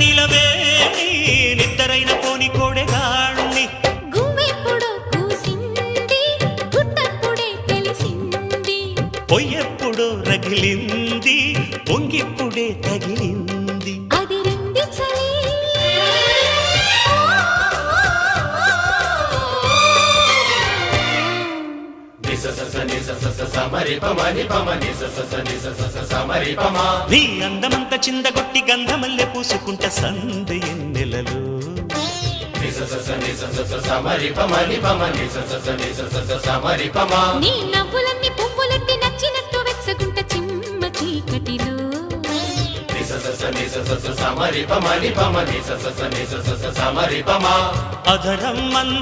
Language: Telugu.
నిలవేణి నిద్దరైన పోని కోడెగాణ్ణి గువ్వెప్పుడో కూసింది గుట్టప్పుడే తెలిసింది పొయ్యెప్పుడో రగిలింది పొంగిప్పుడే తగిలింది అదిరింది చలి నీ అందమంత చిందగొట్టి గంధమల్లె పూసుకుంట సందు ఎన్నెలలు నీ నవ్వులన్నీ పువ్వులెత్తి నచ్చినట్టు వెచ్చగుంట చిమ్మ చీకటిలో అధరం